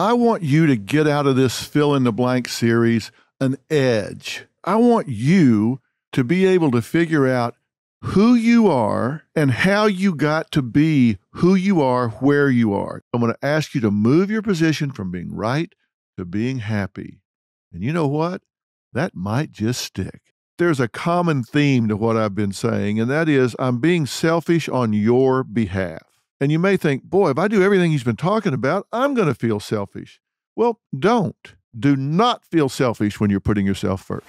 I want you to get out of this fill in the blank series an edge. I want you to be able to figure out who you are and how you got to be who you are, where you are. I'm going to ask you to move your position from being right to being happy. And you know what? That might just stick. There's a common theme to what I've been saying, and that is I'm being selfish on your behalf. And you may think, boy, if I do everything he's been talking about, I'm going to feel selfish. Well, don't. Do not feel selfish when you're putting yourself first.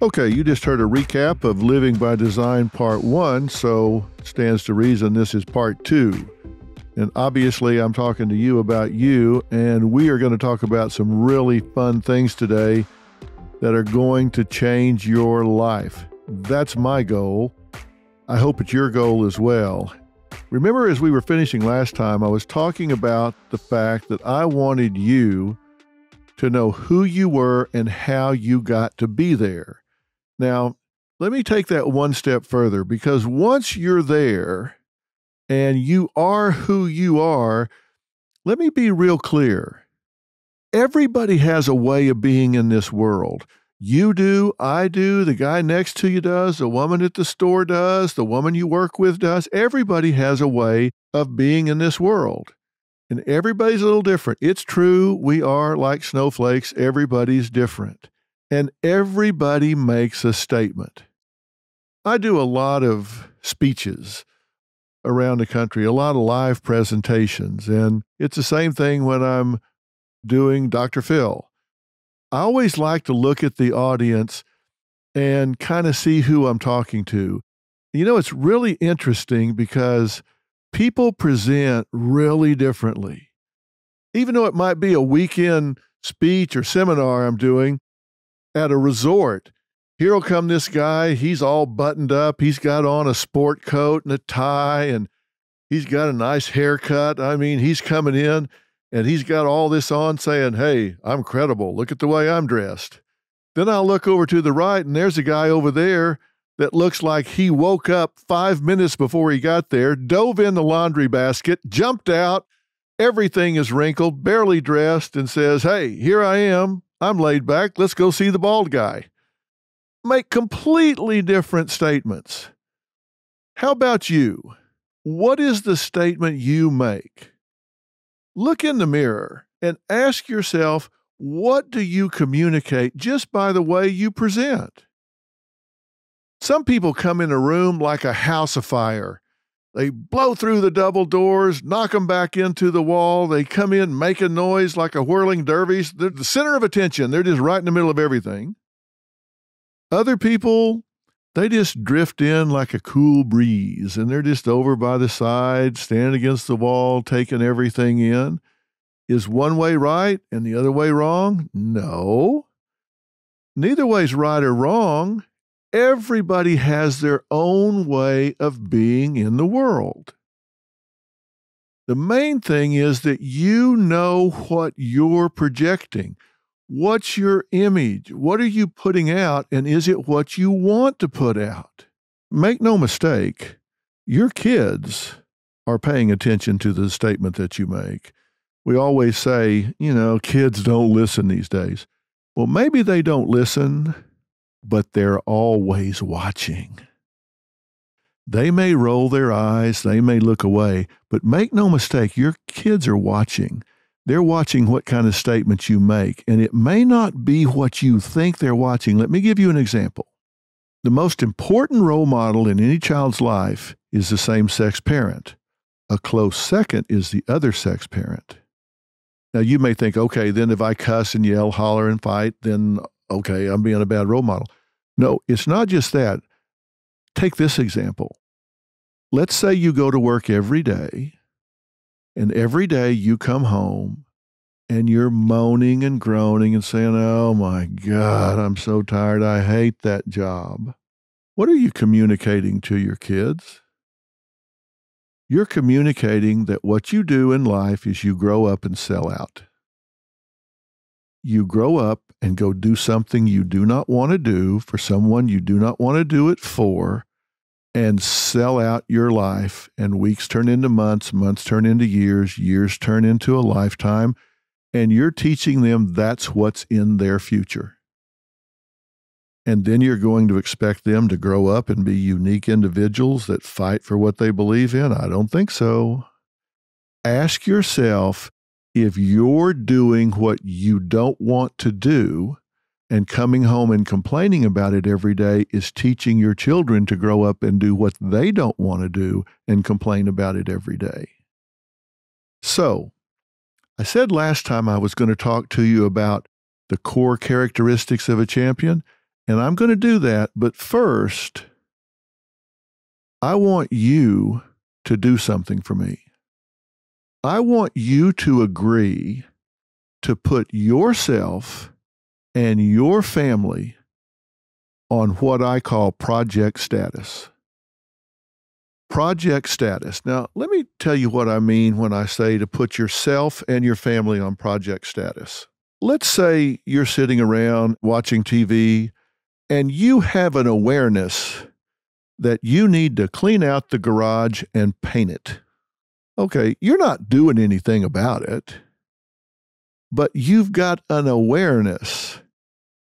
Okay, you just heard a recap of Living by Design Part 1, so it stands to reason this is Part 2. And obviously, I'm talking to you about you, and we are going to talk about some really fun things today that are going to change your life. That's my goal. I hope it's your goal as well. Remember, as we were finishing last time, I was talking about the fact that I wanted you to know who you were and how you got to be there. Now, let me take that one step further, because once you're there and you are who you are, let me be real clear. Everybody has a way of being in this world. You do, I do, the guy next to you does, the woman at the store does, the woman you work with does. Everybody has a way of being in this world. And everybody's a little different. It's true, we are like snowflakes. Everybody's different. And everybody makes a statement. I do a lot of speeches around the country, a lot of live presentations, and it's the same thing when I'm doing Dr. Phil. I always like to look at the audience and kind of see who I'm talking to. You know, it's really interesting because people present really differently. Even though it might be a weekend speech or seminar I'm doing at a resort, here'll come this guy, he's all buttoned up, he's got on a sport coat and a tie, and he's got a nice haircut. I mean, he's coming in, and he's got all this on saying, hey, I'm credible. Look at the way I'm dressed. Then I'll look over to the right, and there's a guy over there that looks like he woke up 5 minutes before he got there, dove in the laundry basket, jumped out, everything is wrinkled, barely dressed, and says, hey, here I am. I'm laid back. Let's go see the bald guy. Make completely different statements. How about you? What is the statement you make? Look in the mirror and ask yourself, what do you communicate just by the way you present? Some people come in a room like a house afire. They blow through the double doors, knock them back into the wall. They come in making noise like a whirling dervish. They're the center of attention. They're just right in the middle of everything. Other people, they just drift in like a cool breeze, and they're just over by the side, standing against the wall, taking everything in. Is one way right and the other way wrong? No. Neither way's right or wrong. Everybody has their own way of being in the world. The main thing is that you know what you're projecting. What's your image? What are you putting out, and is it what you want to put out? Make no mistake, your kids are paying attention to the statement that you make. We always say, you know, kids don't listen these days. Well, maybe they don't listen, but they're always watching. They may roll their eyes, they may look away, but make no mistake, your kids are watching. They're watching what kind of statements you make, and it may not be what you think they're watching. Let me give you an example. The most important role model in any child's life is the same-sex parent. A close second is the other-sex parent. Now, you may think, okay, then if I cuss and yell, holler, and fight, then okay, I'm being a bad role model. No, it's not just that. Take this example. Let's say you go to work every day, and every day you come home and you're moaning and groaning and saying, oh my God, I'm so tired. I hate that job. What are you communicating to your kids? You're communicating that what you do in life is you grow up and sell out. You grow up and go do something you do not want to do for someone you do not want to do it for, and sell out your life, and weeks turn into months, months turn into years, years turn into a lifetime, and you're teaching them that's what's in their future. And then you're going to expect them to grow up and be unique individuals that fight for what they believe in? I don't think so. Ask yourself if you're doing what you don't want to do and coming home and complaining about it every day is teaching your children to grow up and do what they don't want to do and complain about it every day. So, I said last time I was going to talk to you about the core characteristics of a champion, and I'm going to do that, but first, I want you to do something for me. I want you to agree to put yourself and your family on what I call project status. Project status. Now, let me tell you what I mean when I say to put yourself and your family on project status. Let's say you're sitting around watching TV and you have an awareness that you need to clean out the garage and paint it. Okay, you're not doing anything about it, but you've got an awareness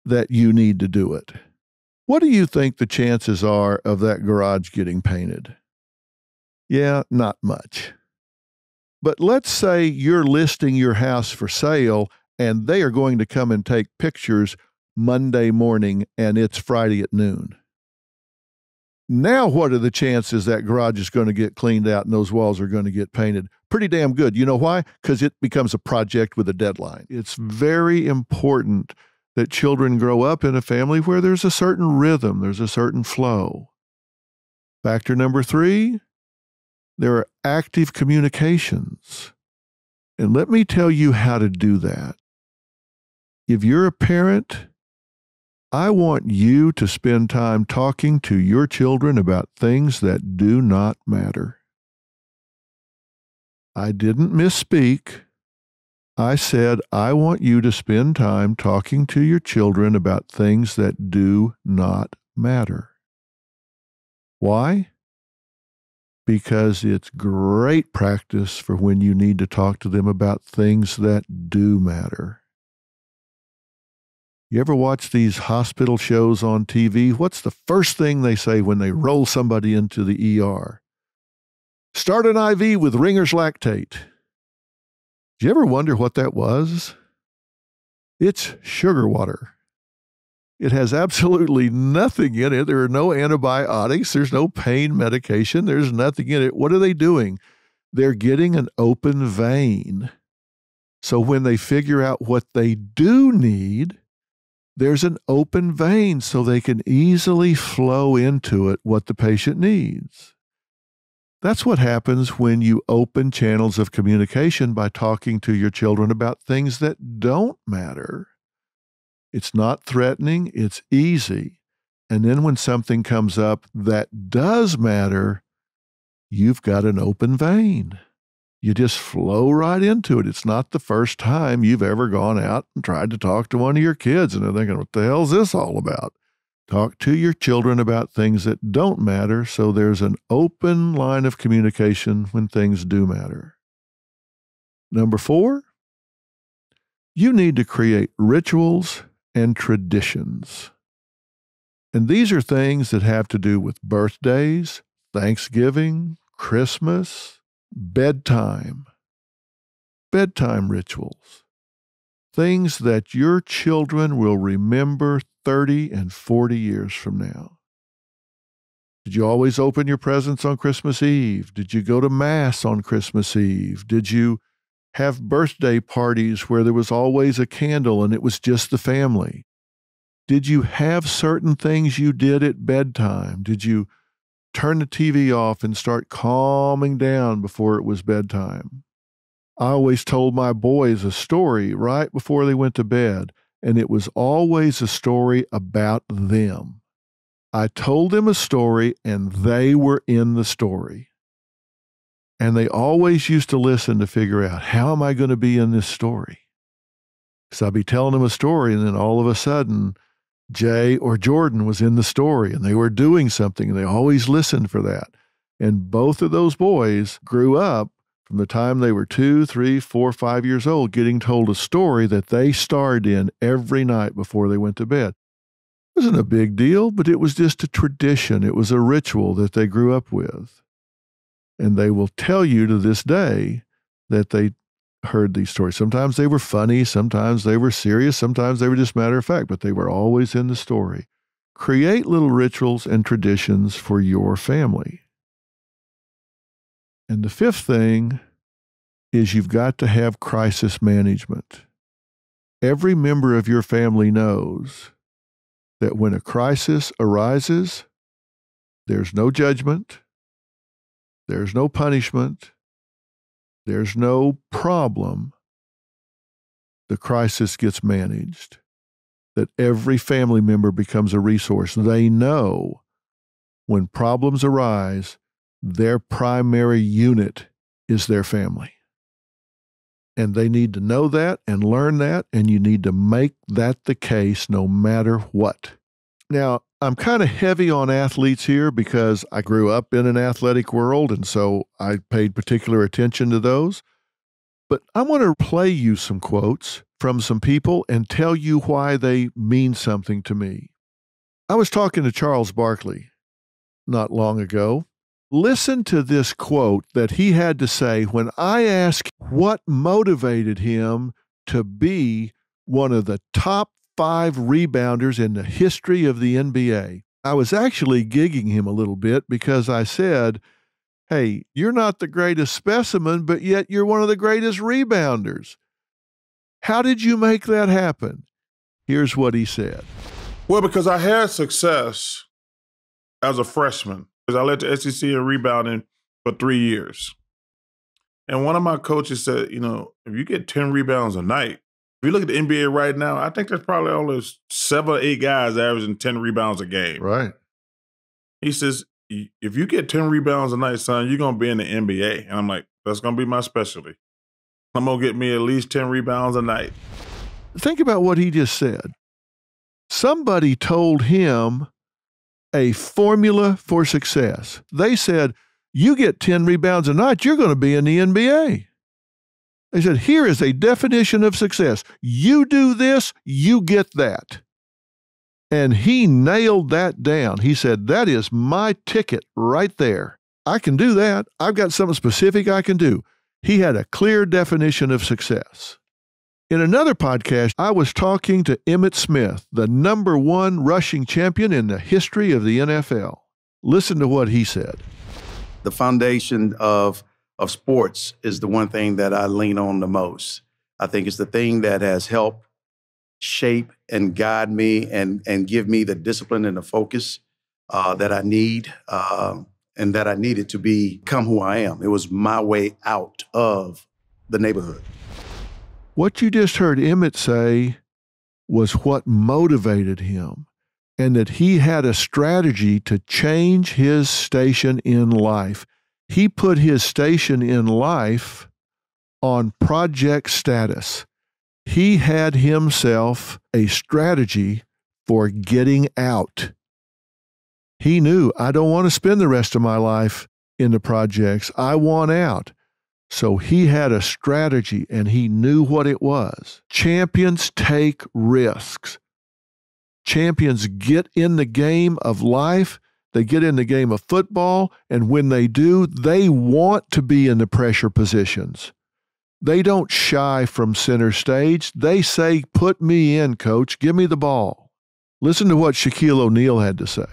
that you need to do it. What do you think the chances are of that garage getting painted? Yeah, not much. But let's say you're listing your house for sale and they are going to come and take pictures Monday morning and it's Friday at noon. Now, what are the chances that garage is going to get cleaned out and those walls are going to get painted? Pretty damn good. You know why? Because it becomes a project with a deadline. It's very important that children grow up in a family where there's a certain rhythm, there's a certain flow. Factor number 3, there are active communications. And let me tell you how to do that. If you're a parent, I want you to spend time talking to your children about things that do not matter. I didn't misspeak. I said, I want you to spend time talking to your children about things that do not matter. Why? Because it's great practice for when you need to talk to them about things that do matter. You ever watch these hospital shows on TV? What's the first thing they say when they roll somebody into the ER? Start an IV with Ringer's lactate. Did you ever wonder what that was? It's sugar water. It has absolutely nothing in it. There are no antibiotics. There's no pain medication. There's nothing in it. What are they doing? They're getting an open vein. So when they figure out what they do need, there's an open vein so they can easily flow into it what the patient needs. That's what happens when you open channels of communication by talking to your children about things that don't matter. It's not threatening, it's easy. And then when something comes up that does matter, you've got an open vein. You just flow right into it. It's not the first time you've ever gone out and tried to talk to one of your kids and they're thinking, what the hell is this all about? Talk to your children about things that don't matter so there's an open line of communication when things do matter. Number 4, you need to create rituals and traditions. And these are things that have to do with birthdays, Thanksgiving, Christmas, bedtime rituals, things that your children will remember 30 and 40 years from now. Did you always open your presents on Christmas Eve? Did you go to Mass on Christmas Eve? Did you have birthday parties where there was always a candle and it was just the family? Did you have certain things you did at bedtime? Did you turn the TV off and start calming down before it was bedtime? I always told my boys a story right before they went to bed, and it was always a story about them. I told them a story, and they were in the story. And they always used to listen to figure out, how am I going to be in this story? So I'd be telling them a story, and then all of a sudden, Jay or Jordan was in the story and they were doing something and they always listened for that. And both of those boys grew up from the time they were 2, 3, 4, 5 years old, getting told a story that they starred in every night before they went to bed. It wasn't a big deal, but it was just a tradition. It was a ritual that they grew up with. And they will tell you to this day that they heard these stories. Sometimes they were funny, sometimes they were serious, sometimes they were just matter of fact, but they were always in the story. Create little rituals and traditions for your family. And the fifth thing is you've got to have crisis management. Every member of your family knows that when a crisis arises, there's no judgment, there's no punishment, there's no problem. The crisis gets managed. That every family member becomes a resource. They know when problems arise, their primary unit is their family. And they need to know that and learn that, and you need to make that the case no matter what. Now, I'm kind of heavy on athletes here because I grew up in an athletic world, and so I paid particular attention to those. But I want to play you some quotes from some people and tell you why they mean something to me. I was talking to Charles Barkley not long ago. Listen to this quote that he had to say when I asked what motivated him to be one of the top 5 rebounders in the history of the NBA. I was actually gigging him a little bit because I said, hey, you're not the greatest specimen, but yet you're one of the greatest rebounders. How did you make that happen? Here's what he said. Well, because I had success as a freshman. Because I led the SEC in rebounding for 3 years. And one of my coaches said, if you get 10 rebounds a night, if you look at the NBA right now, I think there's probably only 7 or 8 guys averaging 10 rebounds a game. Right. He says, if you get 10 rebounds a night, son, you're going to be in the NBA. And I'm like, that's going to be my specialty. I'm going to get me at least 10 rebounds a night. Think about what he just said. Somebody told him a formula for success. They said, you get 10 rebounds a night, you're going to be in the NBA. They said, here is a definition of success. You do this, you get that. And he nailed that down. He said, that is my ticket right there. I can do that. I've got something specific I can do. He had a clear definition of success. In another podcast, I was talking to Emmitt Smith, the #1 rushing champion in the history of the NFL. Listen to what he said. The foundation of sports is the one thing that I lean on the most. I think it's the thing that has helped shape and guide me and give me the discipline and the focus that I need and that I needed to become who I am. It was my way out of the neighborhood. What you just heard Emmitt say was what motivated him, and that he had a strategy to change his station in life. He put his station in life on project status. He had himself a strategy for getting out. He knew, I don't want to spend the rest of my life in the projects. I want out. So he had a strategy, and he knew what it was. Champions take risks. Champions get in the game of life. They get in the game of football, and when they do, they want to be in the pressure positions. They don't shy from center stage. They say, put me in, coach. Give me the ball. Listen to what Shaquille O'Neal had to say.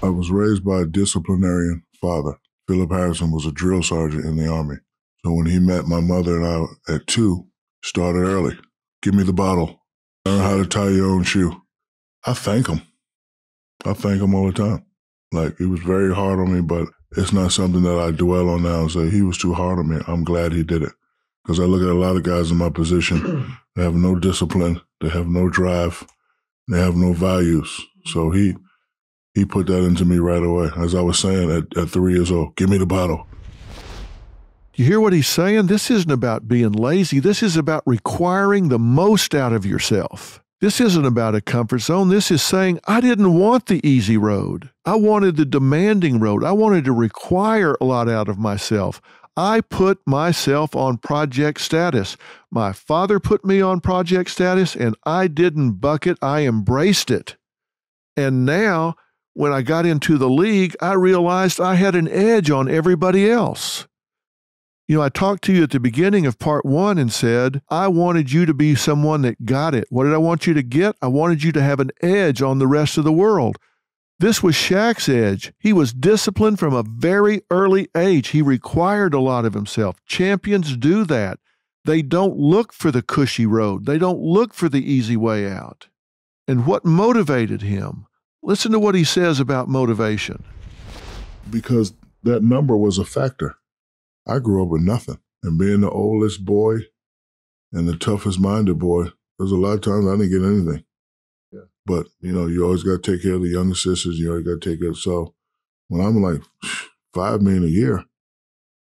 I was raised by a disciplinarian father. Philip Harrison was a drill sergeant in the Army. So when he met my mother and I at 2, started early. Give me the bottle. Learn how to tie your own shoe. I thank him. I thank him all the time. Like, he was very hard on me, but it's not something that I dwell on now and say, he was too hard on me. I'm glad he did it. Because I look at a lot of guys in my position, they have no discipline, they have no drive, they have no values. So he put that into me right away. As I was saying at 3 years old, give me the bottle. You hear what he's saying? This isn't about being lazy. This is about requiring the most out of yourself. This isn't about a comfort zone. This is saying, I didn't want the easy road. I wanted the demanding road. I wanted to require a lot out of myself. I put myself on project status. My father put me on project status, and I didn't buck it. I embraced it. And now, when I got into the league, I realized I had an edge on everybody else. You know, I talked to you at the beginning of part 1 and said, I wanted you to be someone that got it. What did I want you to get? I wanted you to have an edge on the rest of the world. This was Shaq's edge. He was disciplined from a very early age. He required a lot of himself. Champions do that. They don't look for the cushy road. They don't look for the easy way out. And what motivated him? Listen to what he says about motivation. Because that number was a factor. I grew up with nothing. And being the oldest boy and the toughest minded boy, there's a lot of times I didn't get anything. Yeah. But, you know, you always got to take care of the younger sisters. You always got to take care of. So when I'm like $5 million a year,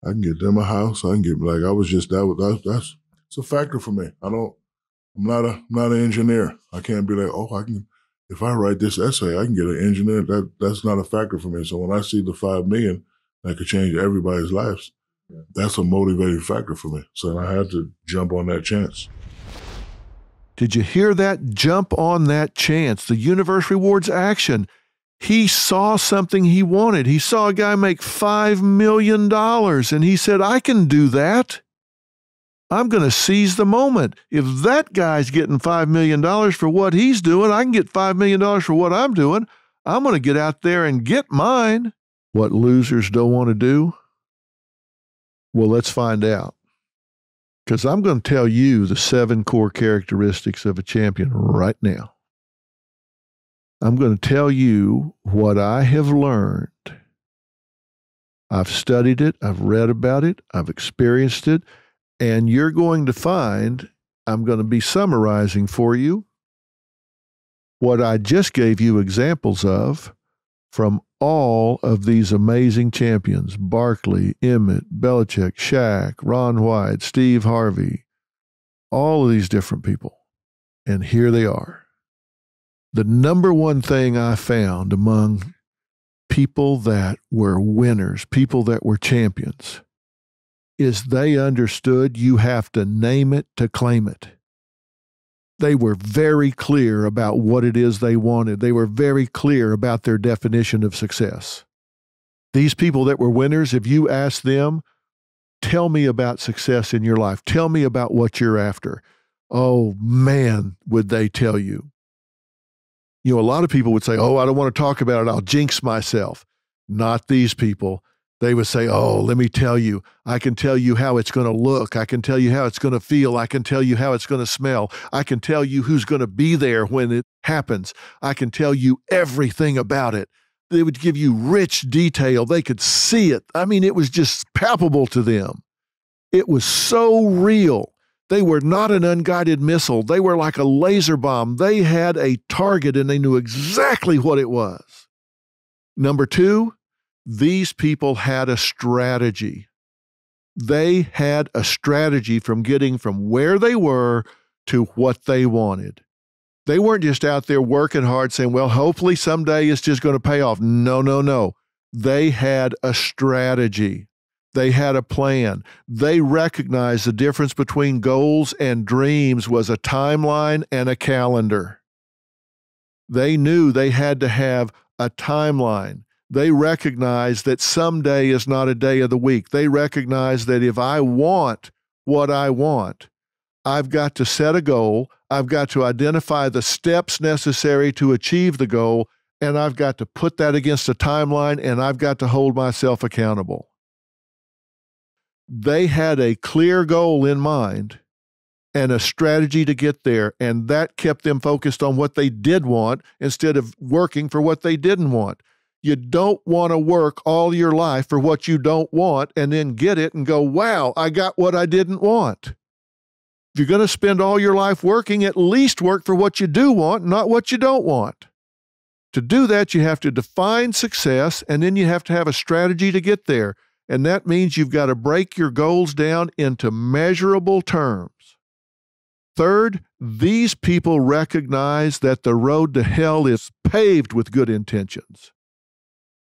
I can get them a house. I can get, like, I was just, that's it's a factor for me. I'm not an engineer. I can't be like, oh, I can, if I write this essay, I can get an engineer. That's not a factor for me. So when I see the $5 million that could change everybody's lives, that's a motivating factor for me. So I had to jump on that chance. Did you hear that? Jump on that chance. The universe rewards action. He saw something he wanted. He saw a guy make $5 million, and he said, I can do that. I'm going to seize the moment. If that guy's getting $5 million for what he's doing, I can get $5 million for what I'm doing. I'm going to get out there and get mine. What losers don't want to do? Well, let's find out. Because I'm going to tell you the 7 core characteristics of a champion right now. I'm going to tell you what I have learned. I've studied it, I've read about it, I've experienced it, and you're going to find, I'm going to be summarizing for you what I just gave you examples of from all of these amazing champions: Barkley, Emmett, Belichick, Shaq, Ron White, Steve Harvey, all of these different people. And here they are. The number one thing I found among people that were winners, people that were champions, is they understood you have to name it to claim it. They were very clear about what it is they wanted. They were very clear about their definition of success. These people that were winners, if you ask them, tell me about success in your life, tell me about what you're after, oh man, would they tell you. You know, a lot of people would say, oh, I don't want to talk about it, I'll jinx myself. Not these people. They would say, oh, let me tell you, I can tell you how it's going to look. I can tell you how it's going to feel. I can tell you how it's going to smell. I can tell you who's going to be there when it happens. I can tell you everything about it. They would give you rich detail. They could see it. I mean, it was just palpable to them. It was so real. They were not an unguided missile. They were like a laser bomb. They had a target and they knew exactly what it was. Number 2, these people had a strategy. They had a strategy from getting from where they were to what they wanted. They weren't just out there working hard saying, well, hopefully someday it's just going to pay off. No, no, no. They had a strategy. They had a plan. They recognized the difference between goals and dreams was a timeline and a calendar. They knew they had to have a timeline. They recognize that someday is not a day of the week. They recognize that if I want what I want, I've got to set a goal, I've got to identify the steps necessary to achieve the goal, and I've got to put that against a timeline, and I've got to hold myself accountable. They had a clear goal in mind and a strategy to get there, and that kept them focused on what they did want instead of working for what they didn't want. You don't want to work all your life for what you don't want and then get it and go, wow, I got what I didn't want. If you're going to spend all your life working, at least work for what you do want, not what you don't want. To do that, you have to define success, and then you have to have a strategy to get there. And that means you've got to break your goals down into measurable terms. Third, these people recognize that the road to hell is paved with good intentions.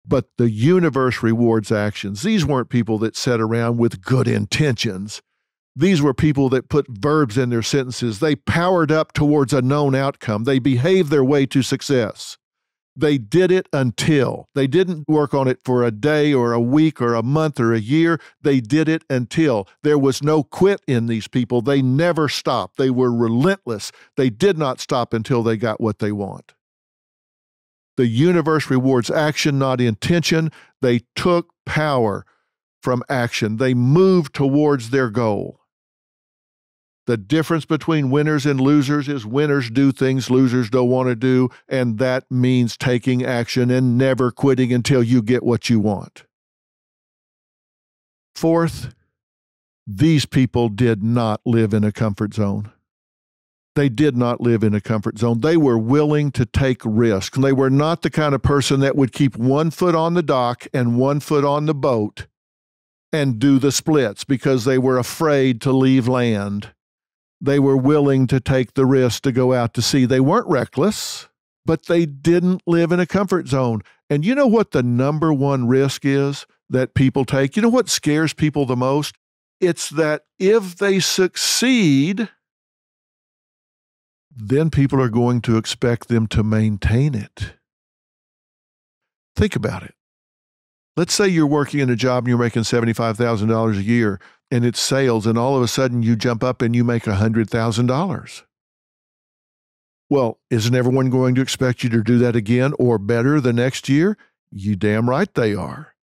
But the universe rewards actions. These weren't people that sat around with good intentions. These were people that put verbs in their sentences. They powered up towards a known outcome. They behaved their way to success. They did it until. They didn't work on it for a day or a week or a month or a year. They did it until. There was no quit in these people. They never stopped. They were relentless. They did not stop until they got what they want. The universe rewards action, not intention. They took power from action. They moved towards their goal. The difference between winners and losers is winners do things losers don't want to do, and that means taking action and never quitting until you get what you want. Fourth, these people did not live in a comfort zone. They did not live in a comfort zone. They were willing to take risks. They were not the kind of person that would keep one foot on the dock and one foot on the boat and do the splits because they were afraid to leave land. They were willing to take the risk to go out to sea. They weren't reckless, but they didn't live in a comfort zone. And you know what the number one risk is that people take? You know what scares people the most? It's that if they succeed, then people are going to expect them to maintain it. Think about it. Let's say you're working in a job and you're making $75,000 a year and it's sales, and all of a sudden you jump up and you make $100,000. Well, isn't everyone going to expect you to do that again or better the next year? You damn right they are.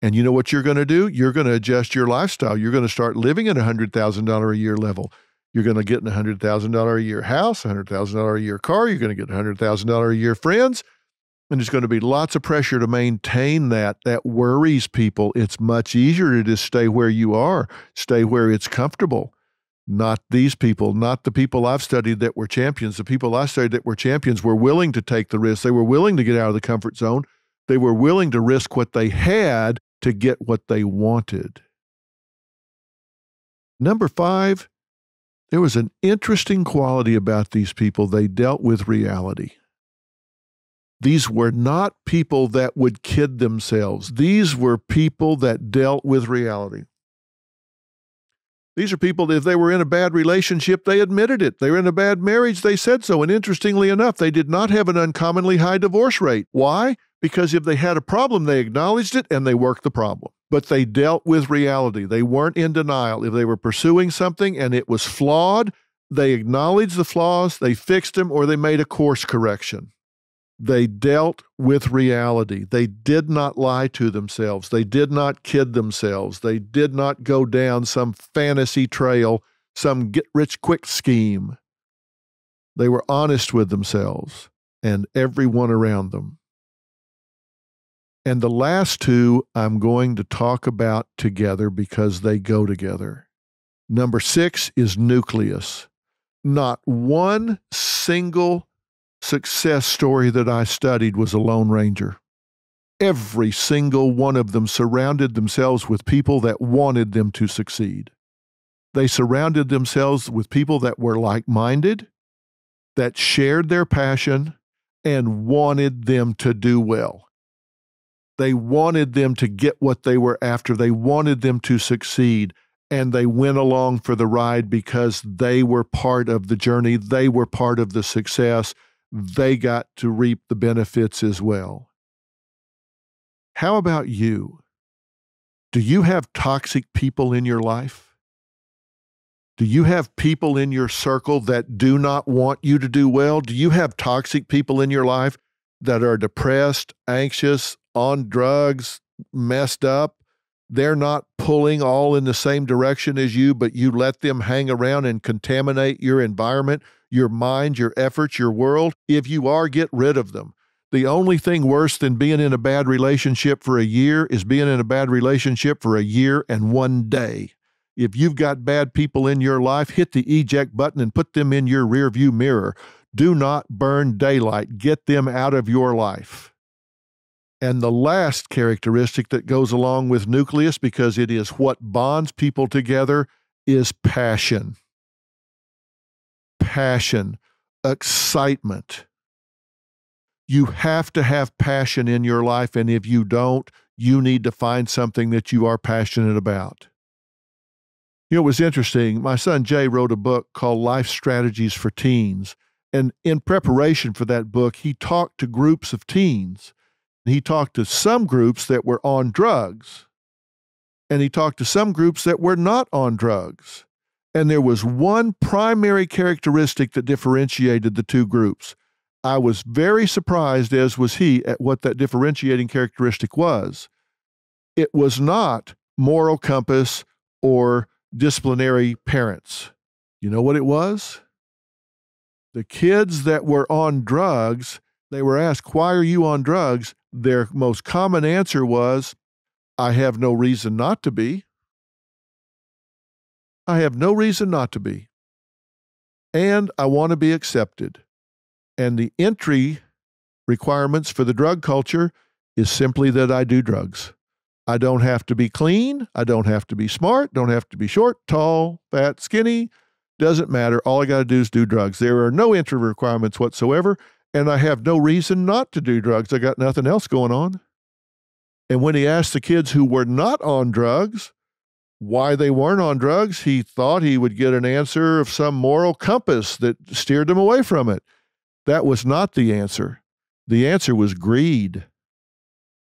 And you know what you're going to do? You're going to adjust your lifestyle. You're going to start living at $100,000 a year level. You're going to get a $100,000 a year house, $100,000 a year car. You're going to get $100,000 a year friends. And there's going to be lots of pressure to maintain that. That worries people. It's much easier to just stay where you are, stay where it's comfortable. Not these people, not the people I've studied that were champions. The people I studied that were champions were willing to take the risk. They were willing to get out of the comfort zone. They were willing to risk what they had to get what they wanted. Number 5, there was an interesting quality about these people. They dealt with reality. These were not people that would kid themselves. These were people that dealt with reality. These are people that if they were in a bad relationship, they admitted it. They were in a bad marriage, they said so. And interestingly enough, they did not have an uncommonly high divorce rate. Why? Because if they had a problem, they acknowledged it and they worked the problem. But they dealt with reality. They weren't in denial. If they were pursuing something and it was flawed, they acknowledged the flaws, they fixed them, or they made a course correction. They dealt with reality. They did not lie to themselves. They did not kid themselves. They did not go down some fantasy trail, some get-rich-quick scheme. They were honest with themselves and everyone around them. And the last two I'm going to talk about together because they go together. Number 6 is nucleus. Not one single success story that I studied was a Lone Ranger. Every single one of them surrounded themselves with people that wanted them to succeed. They surrounded themselves with people that were like-minded, that shared their passion, and wanted them to do well. They wanted them to get what they were after. They wanted them to succeed, and they went along for the ride because they were part of the journey. They were part of the success. They got to reap the benefits as well. How about you? Do you have toxic people in your life? Do you have people in your circle that do not want you to do well? Do you have toxic people in your life that are depressed, anxious, on drugs, messed up? They're not pulling all in the same direction as you, but you let them hang around and contaminate your environment, your mind, your efforts, your world. If you are, get rid of them. The only thing worse than being in a bad relationship for a year is being in a bad relationship for a year and 1 day. If you've got bad people in your life, hit the eject button and put them in your rearview mirror. Do not burn daylight. Get them out of your life. And the last characteristic that goes along with nucleus, because it is what bonds people together, is passion. passion, excitement. You have to have passion in your life, and if you don't, you need to find something that you are passionate about. You know, it was interesting. My son Jay wrote a book called Life Strategies for Teens, and in preparation for that book, he talked to groups of teens. He talked to some groups that were on drugs, and he talked to some groups that were not on drugs. And there was one primary characteristic that differentiated the two groups. I was very surprised, as was he, at what that differentiating characteristic was. It was not moral compass or disciplinary parents. You know what it was? The kids that were on drugs, they were asked, "Why are you on drugs?" Their most common answer was, "I have no reason not to be. I have no reason not to be. And I want to be accepted." And the entry requirements for the drug culture is simply that I do drugs. I don't have to be clean. I don't have to be smart. Don't have to be short, tall, fat, skinny. Doesn't matter. All I got to do is do drugs. There are no entry requirements whatsoever, and I have no reason not to do drugs. I got nothing else going on. And when he asked the kids who were not on drugs why they weren't on drugs, he thought he would get an answer of some moral compass that steered them away from it. That was not the answer. The answer was greed.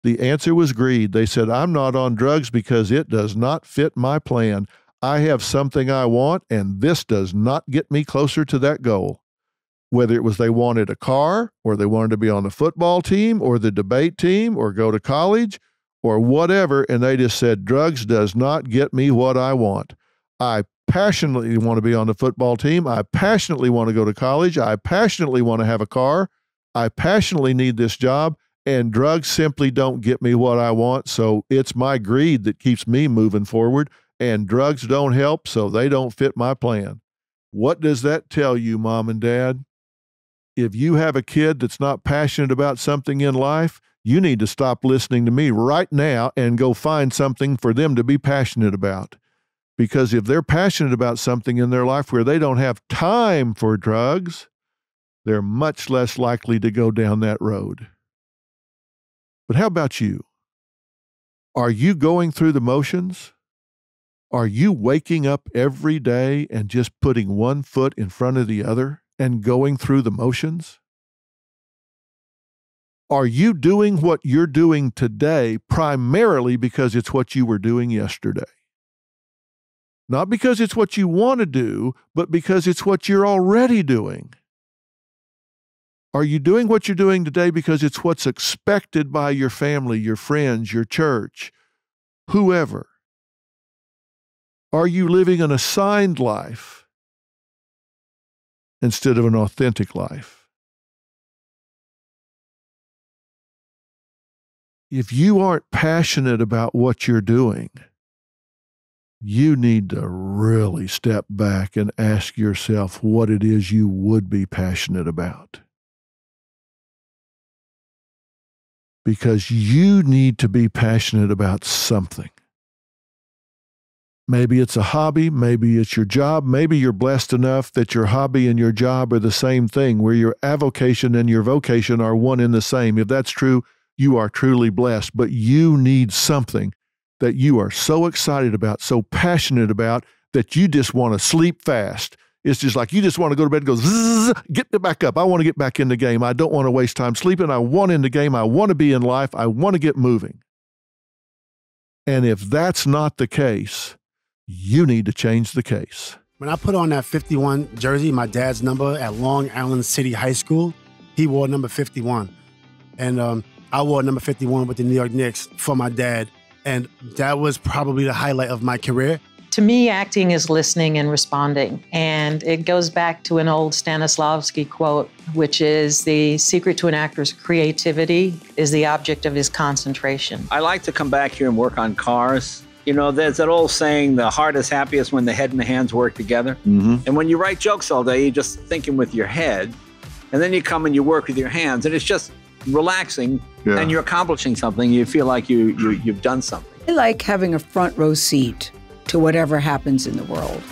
The answer was greed. They said, "I'm not on drugs because it does not fit my plan. I have something I want, and this does not get me closer to that goal." Whether it was they wanted a car, or they wanted to be on the football team, or the debate team, or go to college, or whatever, and they just said, "Drugs does not get me what I want. I passionately want to be on the football team. I passionately want to go to college. I passionately want to have a car. I passionately need this job, and drugs simply don't get me what I want, so it's my greed that keeps me moving forward, and drugs don't help, so they don't fit my plan." What does that tell you, Mom and Dad? If you have a kid that's not passionate about something in life, you need to stop listening to me right now and go find something for them to be passionate about. Because if they're passionate about something in their life where they don't have time for drugs, they're much less likely to go down that road. But how about you? Are you going through the motions? Are you waking up every day and just putting one foot in front of the other and going through the motions? Are you doing what you're doing today primarily because it's what you were doing yesterday? Not because it's what you want to do, but because it's what you're already doing. Are you doing what you're doing today because it's what's expected by your family, your friends, your church, whoever? Are you living an assigned life instead of an authentic life? If you aren't passionate about what you're doing, you need to really step back and ask yourself what it is you would be passionate about. Because you need to be passionate about something. Maybe it's a hobby, maybe it's your job, maybe you're blessed enough that your hobby and your job are the same thing, where your avocation and your vocation are one and the same. If that's true, you are truly blessed, but you need something that you are so excited about, so passionate about, that you just want to sleep fast. It's just like you just want to go to bed and go, zzz, get back up. I want to get back in the game. I don't want to waste time sleeping. I want in the game. I want to be in life. I want to get moving. And if that's not the case, you need to change the case. When I put on that 51 jersey, my dad's number at Long Island City High School, he wore number 51. And I wore number 51 with the New York Knicks for my dad. And that was probably the highlight of my career. To me, acting is listening and responding. And it goes back to an old Stanislavski quote, which is the secret to an actor's creativity is the object of his concentration. I like to come back here and work on cars. You know, there's that old saying, the heart is happiest when the head and the hands work together. Mm-hmm. And when you write jokes all day, you're just thinking with your head. And then you come and you work with your hands. And it's just relaxing, and you're accomplishing something. You feel like you've done something. I like having a front row seat to whatever happens in the world.